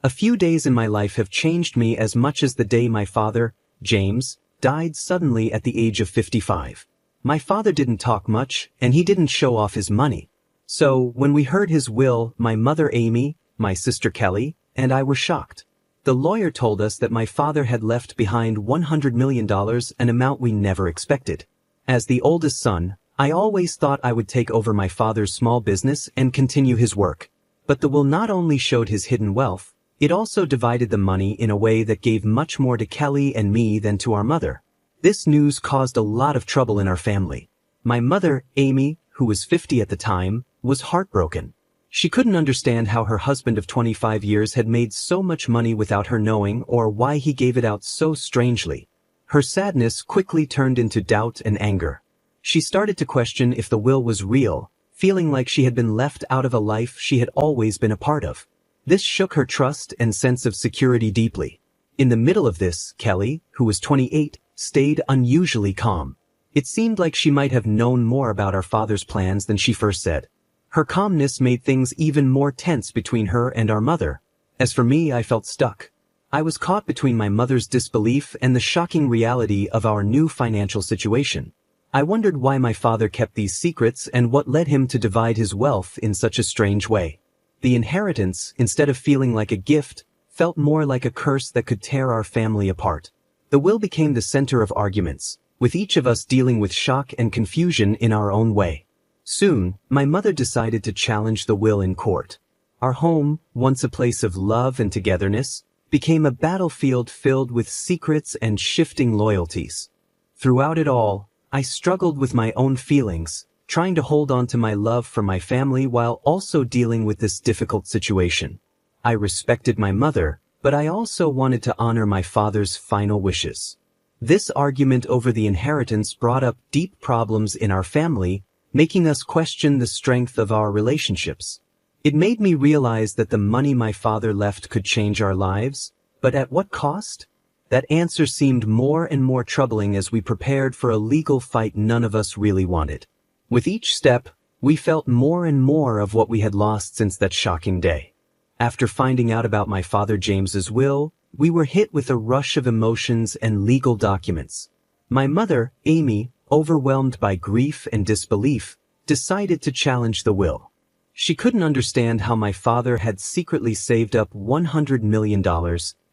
A few days in my life have changed me as much as the day my father, James, died suddenly at the age of 55. My father didn't talk much, and he didn't show off his money. So, when we heard his will, my mother Amy, my sister Kelly, and I were shocked. The lawyer told us that my father had left behind $100 million, an amount we never expected. As the oldest son, I always thought I would take over my father's small business and continue his work. But the will not only showed his hidden wealth, it also divided the money in a way that gave much more to Kelly and me than to our mother. This news caused a lot of trouble in our family. My mother, Amy, who was 50 at the time, was heartbroken. She couldn't understand how her husband of 25 years had made so much money without her knowing or why he gave it out so strangely. Her sadness quickly turned into doubt and anger. She started to question if the will was real, feeling like she had been left out of a life she had always been a part of. This shook her trust and sense of security deeply. In the middle of this, Kelly, who was 28, stayed unusually calm. It seemed like she might have known more about our father's plans than she first said. Her calmness made things even more tense between her and our mother. As for me, I felt stuck. I was caught between my mother's disbelief and the shocking reality of our new financial situation. I wondered why my father kept these secrets and what led him to divide his wealth in such a strange way. The inheritance, instead of feeling like a gift, felt more like a curse that could tear our family apart. The will became the center of arguments, with each of us dealing with shock and confusion in our own way. Soon, my mother decided to challenge the will in court. Our home, once a place of love and togetherness, became a battlefield filled with secrets and shifting loyalties. Throughout it all, I struggled with my own feelings, trying to hold on to my love for my family while also dealing with this difficult situation. I respected my mother, but I also wanted to honor my father's final wishes. This argument over the inheritance brought up deep problems in our family, making us question the strength of our relationships. It made me realize that the money my father left could change our lives, but at what cost? That answer seemed more and more troubling as we prepared for a legal fight none of us really wanted. With each step, we felt more and more of what we had lost since that shocking day. After finding out about my father James's will, we were hit with a rush of emotions and legal documents. My mother, Amy, overwhelmed by grief and disbelief, decided to challenge the will. She couldn't understand how my father had secretly saved up $100 million,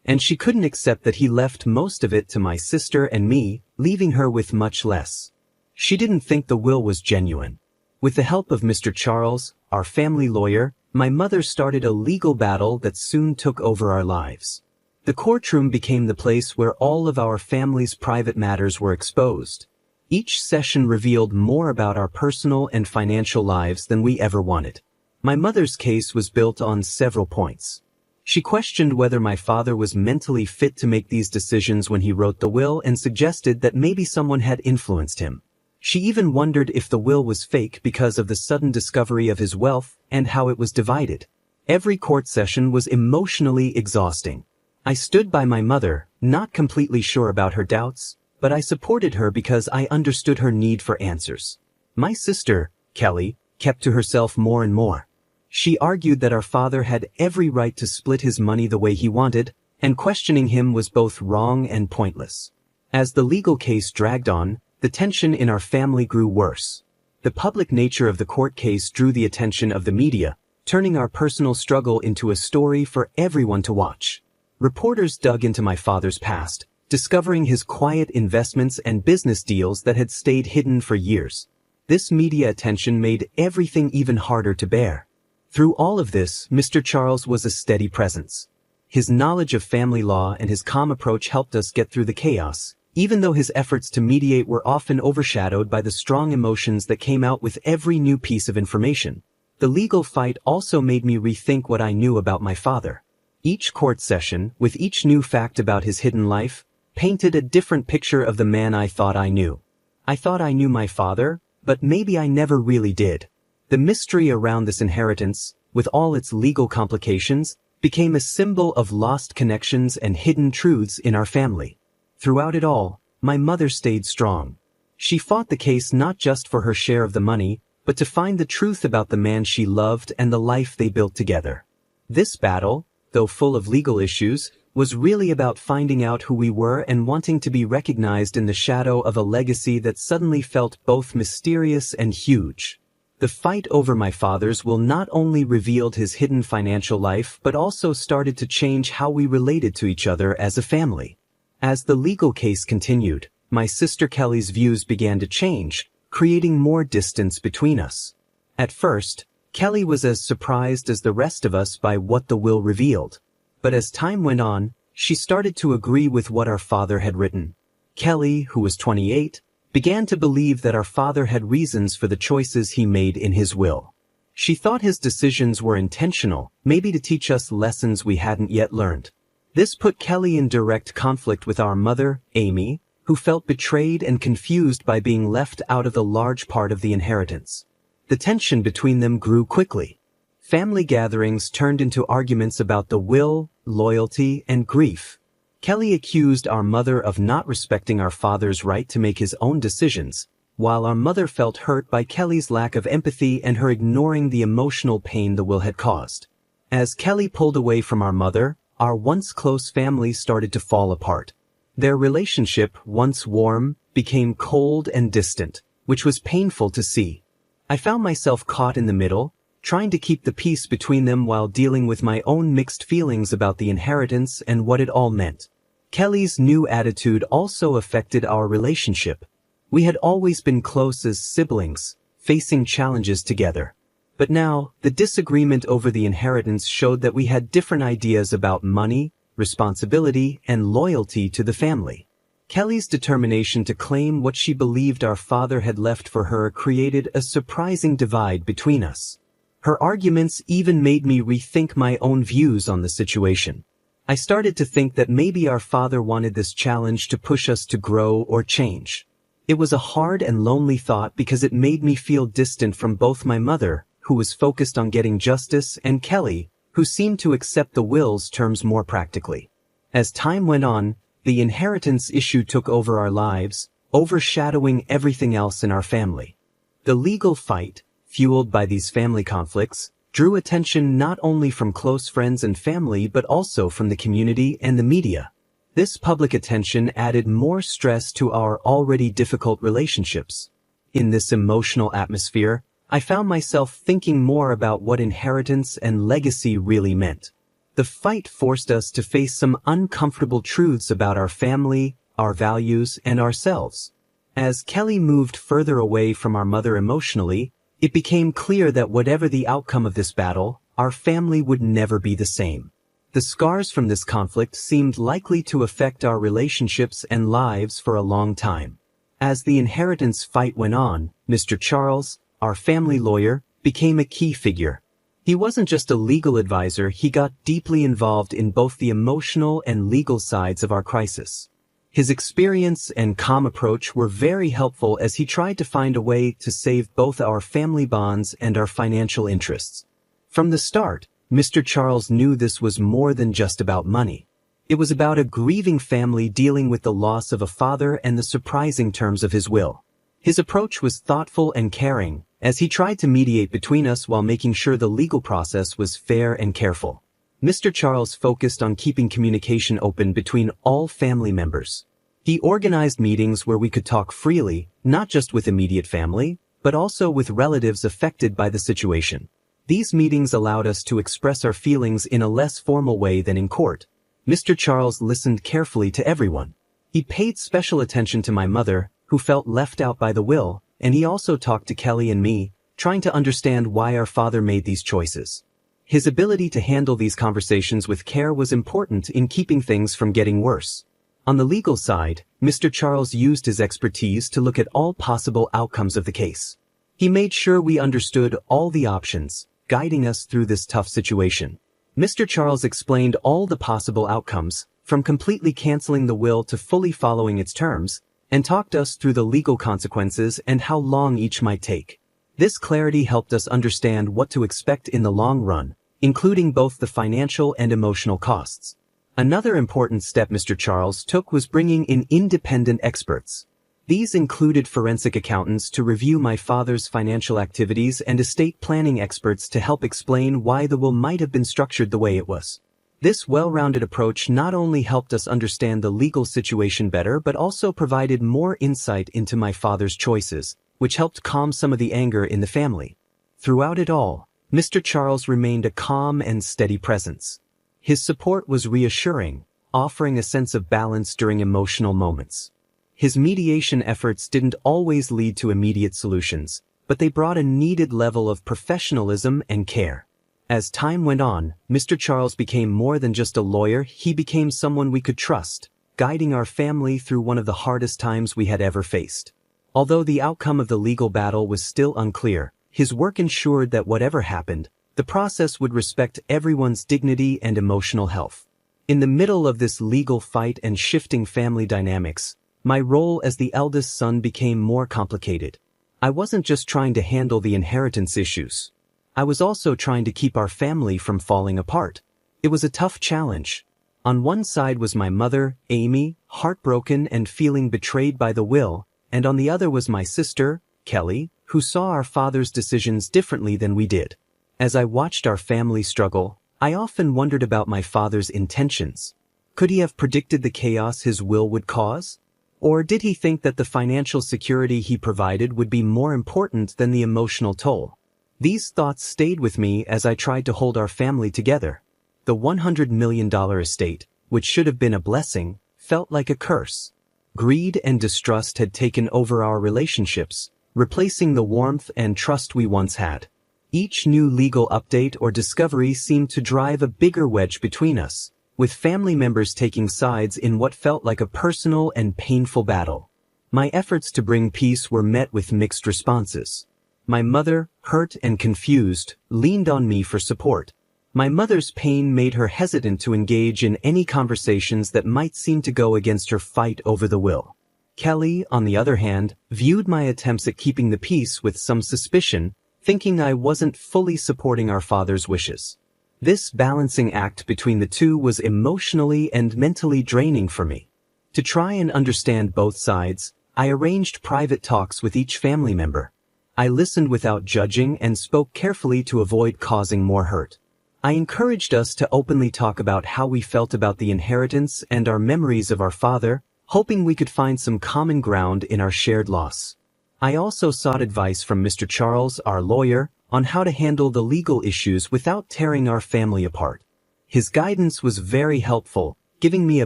and she couldn't accept that he left most of it to my sister and me, leaving her with much less. She didn't think the will was genuine. With the help of Mr. Charles, our family lawyer, my mother started a legal battle that soon took over our lives. The courtroom became the place where all of our family's private matters were exposed. Each session revealed more about our personal and financial lives than we ever wanted. My mother's case was built on several points. She questioned whether my father was mentally fit to make these decisions when he wrote the will and suggested that maybe someone had influenced him. She even wondered if the will was fake because of the sudden discovery of his wealth and how it was divided. Every court session was emotionally exhausting. I stood by my mother, not completely sure about her doubts, but I supported her because I understood her need for answers. My sister, Kelly, kept to herself more and more. She argued that our father had every right to split his money the way he wanted, and questioning him was both wrong and pointless. As the legal case dragged on, the tension in our family grew worse. The public nature of the court case drew the attention of the media, turning our personal struggle into a story for everyone to watch. Reporters dug into my father's past, discovering his quiet investments and business deals that had stayed hidden for years. This media attention made everything even harder to bear. Through all of this, Mr. Charles was a steady presence. His knowledge of family law and his calm approach helped us get through the chaos, even though his efforts to mediate were often overshadowed by the strong emotions that came out with every new piece of information. The legal fight also made me rethink what I knew about my father. Each court session, with each new fact about his hidden life, painted a different picture of the man I thought I knew. I thought I knew my father, but maybe I never really did. The mystery around this inheritance, with all its legal complications, became a symbol of lost connections and hidden truths in our family. Throughout it all, my mother stayed strong. She fought the case not just for her share of the money, but to find the truth about the man she loved and the life they built together. This battle, though full of legal issues, was really about finding out who we were and wanting to be recognized in the shadow of a legacy that suddenly felt both mysterious and huge. The fight over my father's will not only revealed his hidden financial life but also started to change how we related to each other as a family. As the legal case continued, my sister Kelly's views began to change, creating more distance between us. At first, Kelly was as surprised as the rest of us by what the will revealed. But as time went on, she started to agree with what our father had written. Kelly, who was 28, began to believe that our father had reasons for the choices he made in his will. She thought his decisions were intentional, maybe to teach us lessons we hadn't yet learned. This put Kelly in direct conflict with our mother, Amy, who felt betrayed and confused by being left out of the large part of the inheritance. The tension between them grew quickly. Family gatherings turned into arguments about the will, loyalty, and grief. Kelly accused our mother of not respecting our father's right to make his own decisions, while our mother felt hurt by Kelly's lack of empathy and her ignoring the emotional pain the will had caused. As Kelly pulled away from our mother, our once close family started to fall apart. Their relationship, once warm, became cold and distant, which was painful to see. I found myself caught in the middle, trying to keep the peace between them while dealing with my own mixed feelings about the inheritance and what it all meant. Kelly's new attitude also affected our relationship. We had always been close as siblings, facing challenges together. But now, the disagreement over the inheritance showed that we had different ideas about money, responsibility, and loyalty to the family. Kelly's determination to claim what she believed our father had left for her created a surprising divide between us. Her arguments even made me rethink my own views on the situation. I started to think that maybe our father wanted this challenge to push us to grow or change. It was a hard and lonely thought because it made me feel distant from both my mother, who was focused on getting justice, and Kelly, who seemed to accept the will's terms more practically. As time went on, the inheritance issue took over our lives, overshadowing everything else in our family. The legal fight, fueled by these family conflicts, drew attention not only from close friends and family but also from the community and the media. This public attention added more stress to our already difficult relationships. In this emotional atmosphere, I found myself thinking more about what inheritance and legacy really meant. The fight forced us to face some uncomfortable truths about our family, our values, and ourselves. As Kelly moved further away from our mother emotionally, it became clear that whatever the outcome of this battle, our family would never be the same. The scars from this conflict seemed likely to affect our relationships and lives for a long time. As the inheritance fight went on, Mr. Charles, our family lawyer, became a key figure. He wasn't just a legal advisor, he got deeply involved in both the emotional and legal sides of our crisis. His experience and calm approach were very helpful as he tried to find a way to save both our family bonds and our financial interests. From the start, Mr. Charles knew this was more than just about money. It was about a grieving family dealing with the loss of a father and the surprising terms of his will. His approach was thoughtful and caring, as he tried to mediate between us while making sure the legal process was fair and careful. Mr. Charles focused on keeping communication open between all family members. He organized meetings where we could talk freely, not just with immediate family, but also with relatives affected by the situation. These meetings allowed us to express our feelings in a less formal way than in court. Mr. Charles listened carefully to everyone. He paid special attention to my mother, who felt left out by the will, and he also talked to Kelly and me, trying to understand why our father made these choices. His ability to handle these conversations with care was important in keeping things from getting worse. On the legal side, Mr. Charles used his expertise to look at all possible outcomes of the case. He made sure we understood all the options, guiding us through this tough situation. Mr. Charles explained all the possible outcomes, from completely canceling the will to fully following its terms, and talked us through the legal consequences and how long each might take. This clarity helped us understand what to expect in the long run, including both the financial and emotional costs. Another important step Mr. Charles took was bringing in independent experts. These included forensic accountants to review my father's financial activities and estate planning experts to help explain why the will might have been structured the way it was. This well-rounded approach not only helped us understand the legal situation better but also provided more insight into my father's choices, which helped calm some of the anger in the family. Throughout it all, Mr. Charles remained a calm and steady presence. His support was reassuring, offering a sense of balance during emotional moments. His mediation efforts didn't always lead to immediate solutions, but they brought a needed level of professionalism and care. As time went on, Mr. Charles became more than just a lawyer, he became someone we could trust, guiding our family through one of the hardest times we had ever faced. Although the outcome of the legal battle was still unclear, his work ensured that whatever happened, the process would respect everyone's dignity and emotional health. In the middle of this legal fight and shifting family dynamics, my role as the eldest son became more complicated. I wasn't just trying to handle the inheritance issues. I was also trying to keep our family from falling apart. It was a tough challenge. On one side was my mother, Amy, heartbroken and feeling betrayed by the will, and on the other was my sister, Kelly, who saw our father's decisions differently than we did. As I watched our family struggle, I often wondered about my father's intentions. Could he have predicted the chaos his will would cause? Or did he think that the financial security he provided would be more important than the emotional toll? These thoughts stayed with me as I tried to hold our family together. The $100 million estate, which should have been a blessing, felt like a curse. Greed and distrust had taken over our relationships, replacing the warmth and trust we once had. Each new legal update or discovery seemed to drive a bigger wedge between us, with family members taking sides in what felt like a personal and painful battle. My efforts to bring peace were met with mixed responses. My mother, hurt and confused, leaned on me for support. My mother's pain made her hesitant to engage in any conversations that might seem to go against her fight over the will. Kelly, on the other hand, viewed my attempts at keeping the peace with some suspicion, thinking I wasn't fully supporting our father's wishes. This balancing act between the two was emotionally and mentally draining for me. To try and understand both sides, I arranged private talks with each family member. I listened without judging and spoke carefully to avoid causing more hurt. I encouraged us to openly talk about how we felt about the inheritance and our memories of our father, hoping we could find some common ground in our shared loss. I also sought advice from Mr. Charles, our lawyer, on how to handle the legal issues without tearing our family apart. His guidance was very helpful, giving me a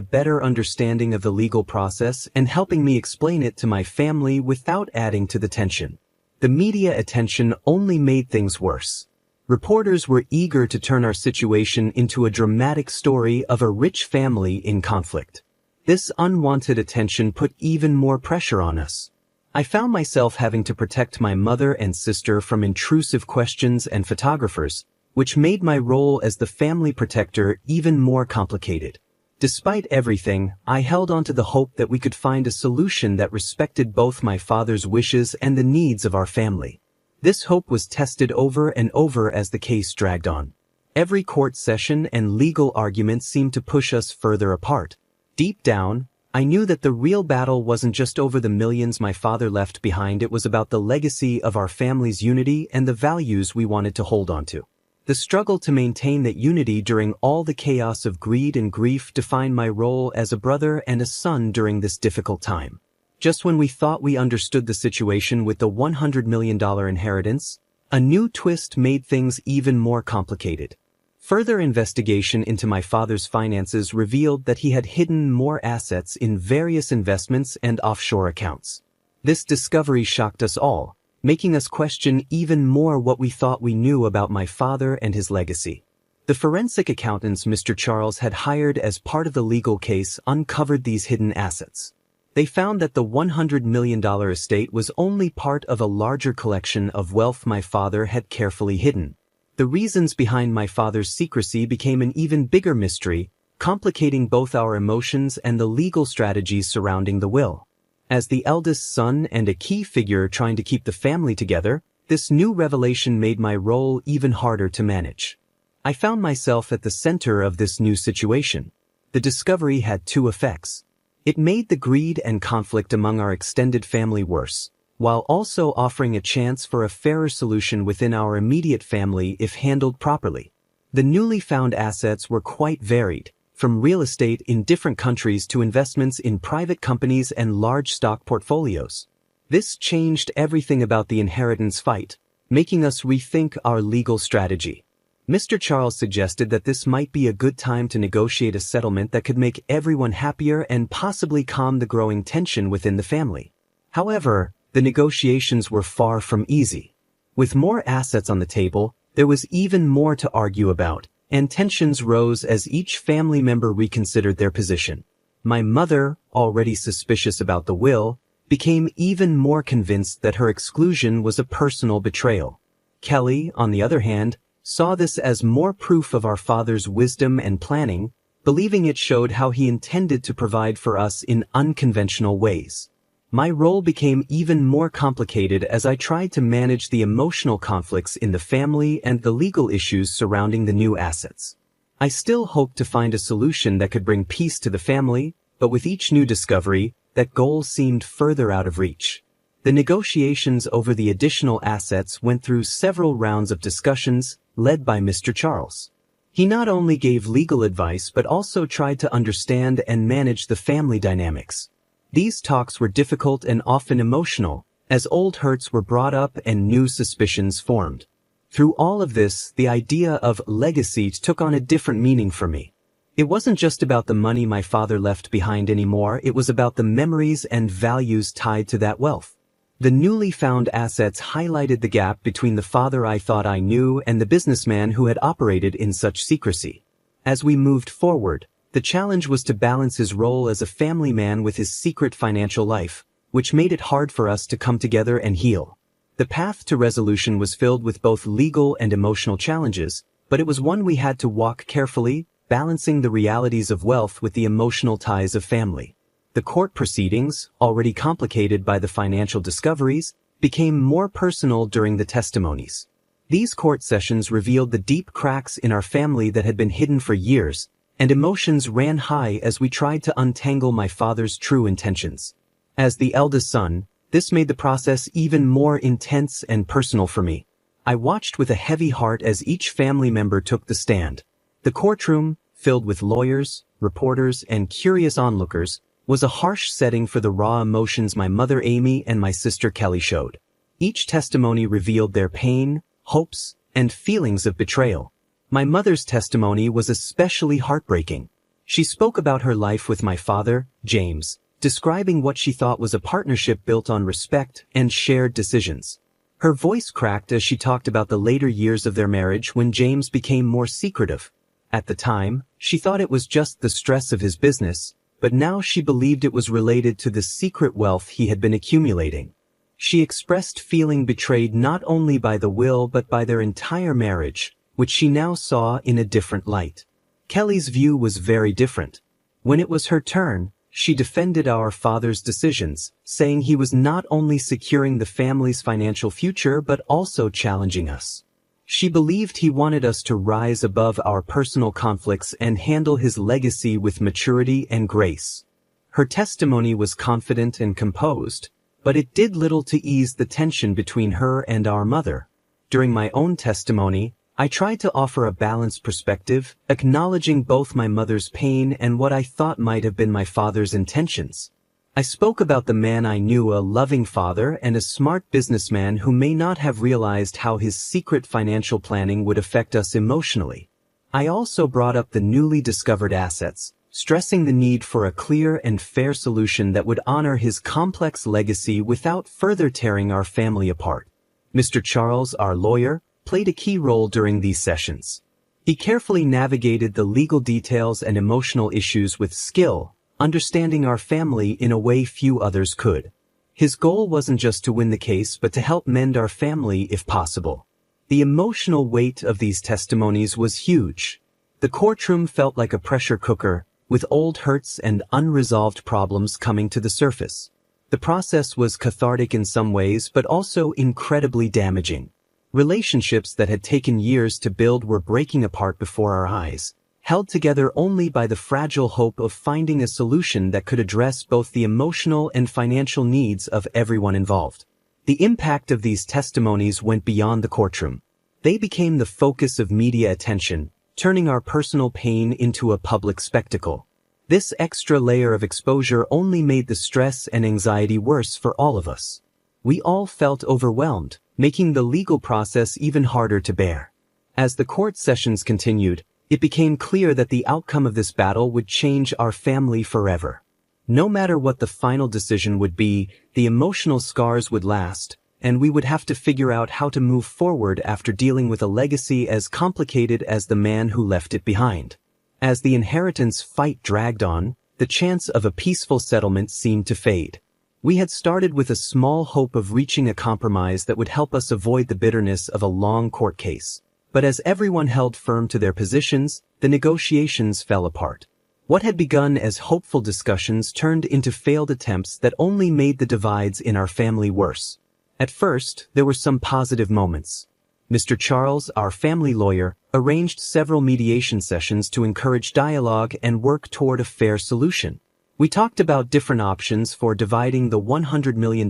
better understanding of the legal process and helping me explain it to my family without adding to the tension. The media attention only made things worse. Reporters were eager to turn our situation into a dramatic story of a rich family in conflict. This unwanted attention put even more pressure on us. I found myself having to protect my mother and sister from intrusive questions and photographers, which made my role as the family protector even more complicated. Despite everything, I held on to the hope that we could find a solution that respected both my father's wishes and the needs of our family. This hope was tested over and over as the case dragged on. Every court session and legal argument seemed to push us further apart. Deep down, I knew that the real battle wasn't just over the millions my father left behind, it was about the legacy of our family's unity and the values we wanted to hold on to. The struggle to maintain that unity during all the chaos of greed and grief defined my role as a brother and a son during this difficult time. Just when we thought we understood the situation with the $100 million inheritance, a new twist made things even more complicated. Further investigation into my father's finances revealed that he had hidden more assets in various investments and offshore accounts. This discovery shocked us all, making us question even more what we thought we knew about my father and his legacy. The forensic accountants Mr. Charles had hired as part of the legal case uncovered these hidden assets. They found that the $100 million estate was only part of a larger collection of wealth my father had carefully hidden. The reasons behind my father's secrecy became an even bigger mystery, complicating both our emotions and the legal strategies surrounding the will. As the eldest son and a key figure trying to keep the family together, this new revelation made my role even harder to manage. I found myself at the center of this new situation. The discovery had two effects. It made the greed and conflict among our extended family worse, while also offering a chance for a fairer solution within our immediate family if handled properly. The newly found assets were quite varied, from real estate in different countries to investments in private companies and large stock portfolios. This changed everything about the inheritance fight, making us rethink our legal strategy. Mr. Charles suggested that this might be a good time to negotiate a settlement that could make everyone happier and possibly calm the growing tension within the family. However, the negotiations were far from easy. With more assets on the table, there was even more to argue about, and tensions rose as each family member reconsidered their position. My mother, already suspicious about the will, became even more convinced that her exclusion was a personal betrayal. Kelly, on the other hand, saw this as more proof of our father's wisdom and planning, believing it showed how he intended to provide for us in unconventional ways. My role became even more complicated as I tried to manage the emotional conflicts in the family and the legal issues surrounding the new assets. I still hoped to find a solution that could bring peace to the family, but with each new discovery, that goal seemed further out of reach. The negotiations over the additional assets went through several rounds of discussions, led by Mr. Charles. He not only gave legal advice but also tried to understand and manage the family dynamics. These talks were difficult and often emotional, as old hurts were brought up and new suspicions formed. Through all of this, the idea of legacy took on a different meaning for me. It wasn't just about the money my father left behind anymore, it was about the memories and values tied to that wealth. The newly found assets highlighted the gap between the father I thought I knew and the businessman who had operated in such secrecy. As we moved forward, the challenge was to balance his role as a family man with his secret financial life, which made it hard for us to come together and heal. The path to resolution was filled with both legal and emotional challenges, but it was one we had to walk carefully, balancing the realities of wealth with the emotional ties of family. The court proceedings, already complicated by the financial discoveries, became more personal during the testimonies. These court sessions revealed the deep cracks in our family that had been hidden for years, and emotions ran high as we tried to untangle my father's true intentions. As the eldest son, this made the process even more intense and personal for me. I watched with a heavy heart as each family member took the stand. The courtroom, filled with lawyers, reporters, and curious onlookers, was a harsh setting for the raw emotions my mother Amy and my sister Kelly showed. Each testimony revealed their pain, hopes, and feelings of betrayal. My mother's testimony was especially heartbreaking. She spoke about her life with my father, James, describing what she thought was a partnership built on respect and shared decisions. Her voice cracked as she talked about the later years of their marriage when James became more secretive. At the time, she thought it was just the stress of his business, but now she believed it was related to the secret wealth he had been accumulating. She expressed feeling betrayed not only by the will but by their entire marriage, which she now saw in a different light. Kelly's view was very different. When it was her turn, she defended our father's decisions, saying he was not only securing the family's financial future but also challenging us. She believed he wanted us to rise above our personal conflicts and handle his legacy with maturity and grace. Her testimony was confident and composed, but it did little to ease the tension between her and our mother. During my own testimony, I tried to offer a balanced perspective, acknowledging both my mother's pain and what I thought might have been my father's intentions. I spoke about the man I knew, a loving father and a smart businessman who may not have realized how his secret financial planning would affect us emotionally. I also brought up the newly discovered assets, stressing the need for a clear and fair solution that would honor his complex legacy without further tearing our family apart. Mr. Charles, our lawyer, played a key role during these sessions. He carefully navigated the legal details and emotional issues with skill, understanding our family in a way few others could. His goal wasn't just to win the case but to help mend our family if possible. The emotional weight of these testimonies was huge. The courtroom felt like a pressure cooker, with old hurts and unresolved problems coming to the surface. The process was cathartic in some ways but also incredibly damaging. Relationships that had taken years to build were breaking apart before our eyes, held together only by the fragile hope of finding a solution that could address both the emotional and financial needs of everyone involved. The impact of these testimonies went beyond the courtroom. They became the focus of media attention, turning our personal pain into a public spectacle. This extra layer of exposure only made the stress and anxiety worse for all of us. We all felt overwhelmed, making the legal process even harder to bear. As the court sessions continued, it became clear that the outcome of this battle would change our family forever. No matter what the final decision would be, the emotional scars would last, and we would have to figure out how to move forward after dealing with a legacy as complicated as the man who left it behind. As the inheritance fight dragged on, the chance of a peaceful settlement seemed to fade. We had started with a small hope of reaching a compromise that would help us avoid the bitterness of a long court case. But as everyone held firm to their positions, the negotiations fell apart. What had begun as hopeful discussions turned into failed attempts that only made the divides in our family worse. At first, there were some positive moments. Mr. Charles, our family lawyer, arranged several mediation sessions to encourage dialogue and work toward a fair solution. We talked about different options for dividing the $100 million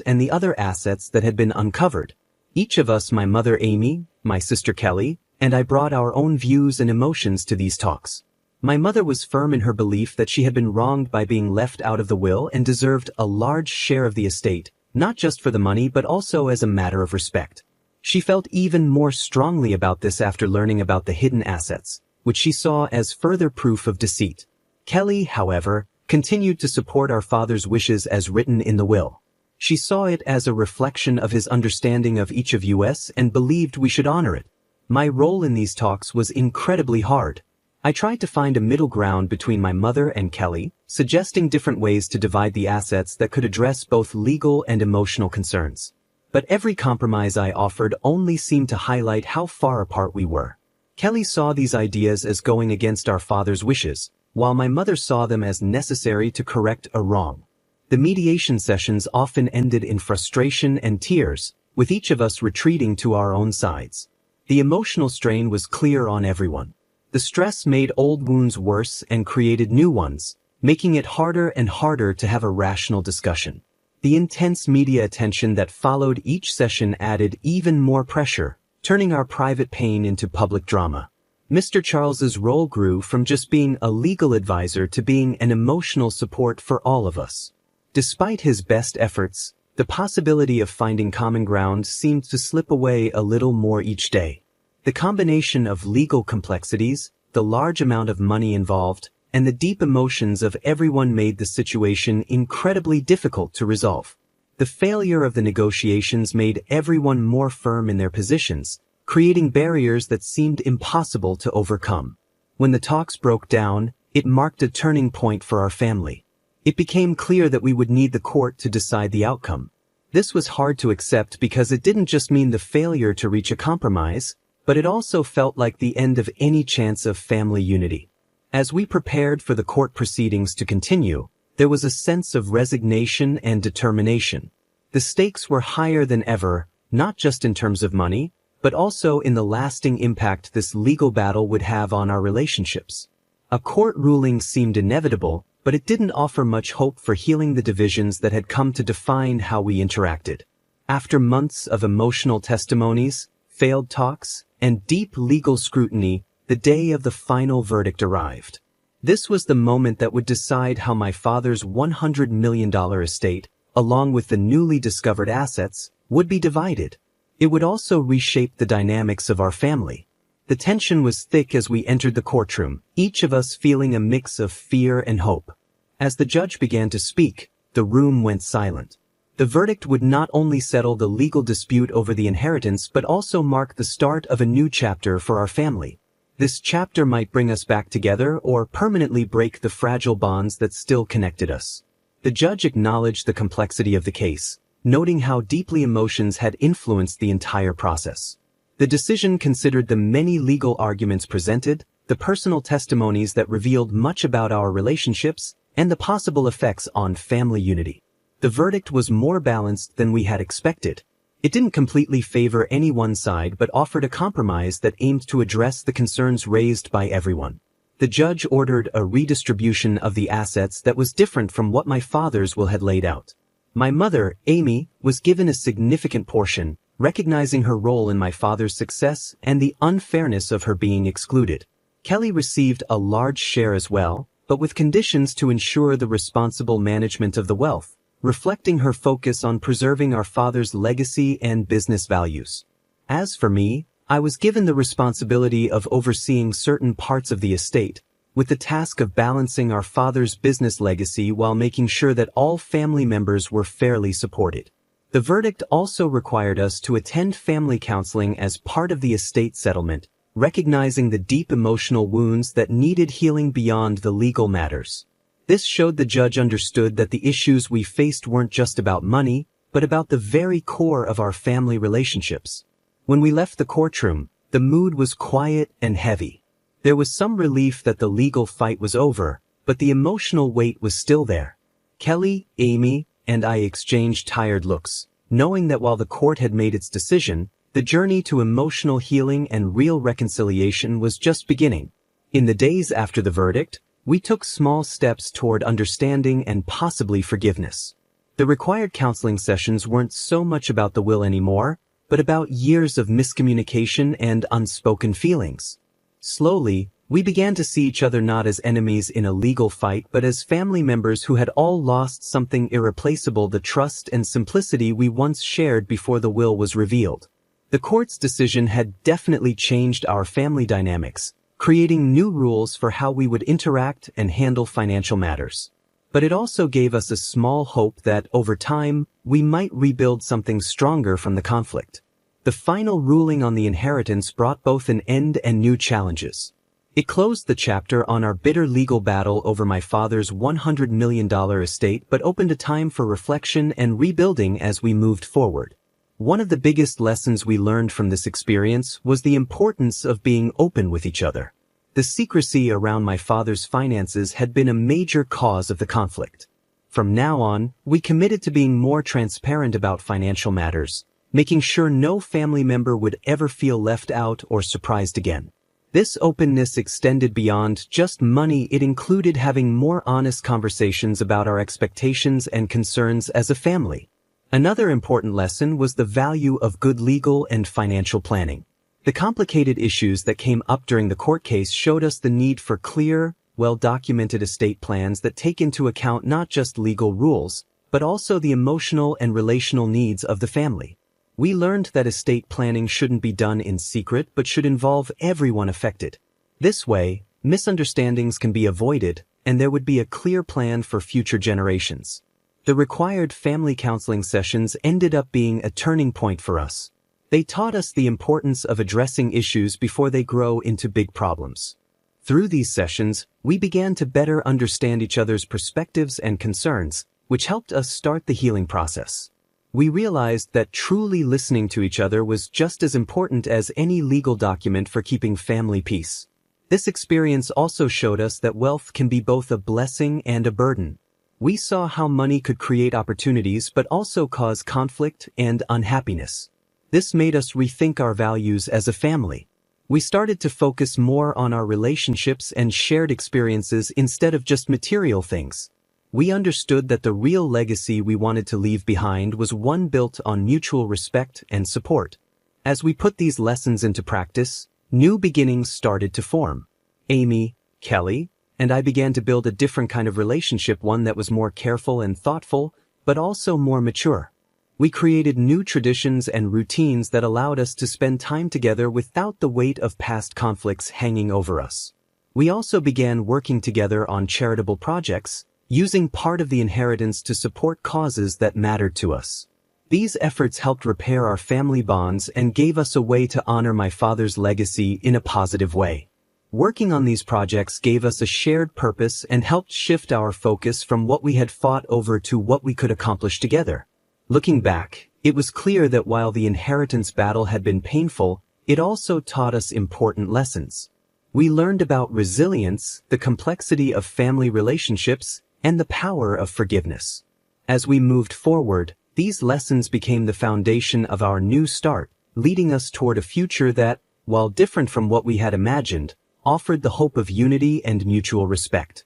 and the other assets that had been uncovered. Each of us, my mother Amy, my sister Kelly, and I brought our own views and emotions to these talks. My mother was firm in her belief that she had been wronged by being left out of the will and deserved a large share of the estate, not just for the money but also as a matter of respect. She felt even more strongly about this after learning about the hidden assets, which she saw as further proof of deceit. Kelly, however, continued to support our father's wishes as written in the will. She saw it as a reflection of his understanding of each of us and believed we should honor it. My role in these talks was incredibly hard. I tried to find a middle ground between my mother and Kelly, suggesting different ways to divide the assets that could address both legal and emotional concerns. But every compromise I offered only seemed to highlight how far apart we were. Kelly saw these ideas as going against our father's wishes, while my mother saw them as necessary to correct a wrong. The mediation sessions often ended in frustration and tears, with each of us retreating to our own sides. The emotional strain was clear on everyone. The stress made old wounds worse and created new ones, making it harder and harder to have a rational discussion. The intense media attention that followed each session added even more pressure, turning our private pain into public drama. Mr. Charles's role grew from just being a legal advisor to being an emotional support for all of us. Despite his best efforts, the possibility of finding common ground seemed to slip away a little more each day. The combination of legal complexities, the large amount of money involved, and the deep emotions of everyone made the situation incredibly difficult to resolve. The failure of the negotiations made everyone more firm in their positions, creating barriers that seemed impossible to overcome. When the talks broke down, it marked a turning point for our family. It became clear that we would need the court to decide the outcome. This was hard to accept because it didn't just mean the failure to reach a compromise, but it also felt like the end of any chance of family unity. As we prepared for the court proceedings to continue, there was a sense of resignation and determination. The stakes were higher than ever, not just in terms of money, but also in the lasting impact this legal battle would have on our relationships. A court ruling seemed inevitable, but it didn't offer much hope for healing the divisions that had come to define how we interacted. After months of emotional testimonies, failed talks, and deep legal scrutiny, the day of the final verdict arrived. This was the moment that would decide how my father's $100 million estate, along with the newly discovered assets, would be divided. It would also reshape the dynamics of our family. The tension was thick as we entered the courtroom, each of us feeling a mix of fear and hope. As the judge began to speak, the room went silent. The verdict would not only settle the legal dispute over the inheritance but also mark the start of a new chapter for our family. This chapter might bring us back together or permanently break the fragile bonds that still connected us. The judge acknowledged the complexity of the case, noting how deeply emotions had influenced the entire process. The decision considered the many legal arguments presented, the personal testimonies that revealed much about our relationships, and the possible effects on family unity. The verdict was more balanced than we had expected. It didn't completely favor any one side but offered a compromise that aimed to address the concerns raised by everyone. The judge ordered a redistribution of the assets that was different from what my father's will had laid out. My mother, Amy, was given a significant portion, recognizing her role in my father's success and the unfairness of her being excluded. Kelly received a large share as well, but with conditions to ensure the responsible management of the wealth, reflecting her focus on preserving our father's legacy and business values. As for me, I was given the responsibility of overseeing certain parts of the estate, with the task of balancing our father's business legacy while making sure that all family members were fairly supported. The verdict also required us to attend family counseling as part of the estate settlement, recognizing the deep emotional wounds that needed healing beyond the legal matters. This showed the judge understood that the issues we faced weren't just about money, but about the very core of our family relationships. When we left the courtroom, the mood was quiet and heavy. There was some relief that the legal fight was over, but the emotional weight was still there. Kelly, Amy, and I exchanged tired looks, knowing that while the court had made its decision, the journey to emotional healing and real reconciliation was just beginning. In the days after the verdict, we took small steps toward understanding and possibly forgiveness. The required counseling sessions weren't so much about the will anymore, but about years of miscommunication and unspoken feelings. Slowly, we began to see each other not as enemies in a legal fight but as family members who had all lost something irreplaceable: the trust and simplicity we once shared before the will was revealed. The court's decision had definitely changed our family dynamics, creating new rules for how we would interact and handle financial matters. But it also gave us a small hope that, over time, we might rebuild something stronger from the conflict. The final ruling on the inheritance brought both an end and new challenges. It closed the chapter on our bitter legal battle over my father's $100 million estate but opened a time for reflection and rebuilding as we moved forward. One of the biggest lessons we learned from this experience was the importance of being open with each other. The secrecy around my father's finances had been a major cause of the conflict. From now on, we committed to being more transparent about financial matters, making sure no family member would ever feel left out or surprised again. This openness extended beyond just money. It included having more honest conversations about our expectations and concerns as a family. Another important lesson was the value of good legal and financial planning. The complicated issues that came up during the court case showed us the need for clear, well-documented estate plans that take into account not just legal rules, but also the emotional and relational needs of the family. We learned that estate planning shouldn't be done in secret but should involve everyone affected. This way, misunderstandings can be avoided, and there would be a clear plan for future generations. The required family counseling sessions ended up being a turning point for us. They taught us the importance of addressing issues before they grow into big problems. Through these sessions, we began to better understand each other's perspectives and concerns, which helped us start the healing process. We realized that truly listening to each other was just as important as any legal document for keeping family peace. This experience also showed us that wealth can be both a blessing and a burden. We saw how money could create opportunities but also cause conflict and unhappiness. This made us rethink our values as a family. We started to focus more on our relationships and shared experiences instead of just material things. We understood that the real legacy we wanted to leave behind was one built on mutual respect and support. As we put these lessons into practice, new beginnings started to form. Amy, Kelly, and I began to build a different kind of relationship, one that was more careful and thoughtful, but also more mature. We created new traditions and routines that allowed us to spend time together without the weight of past conflicts hanging over us. We also began working together on charitable projects, using part of the inheritance to support causes that mattered to us. These efforts helped repair our family bonds and gave us a way to honor my father's legacy in a positive way. Working on these projects gave us a shared purpose and helped shift our focus from what we had fought over to what we could accomplish together. Looking back, it was clear that while the inheritance battle had been painful, it also taught us important lessons. We learned about resilience, the complexity of family relationships, and the power of forgiveness. As we moved forward, these lessons became the foundation of our new start, leading us toward a future that, while different from what we had imagined, offered the hope of unity and mutual respect.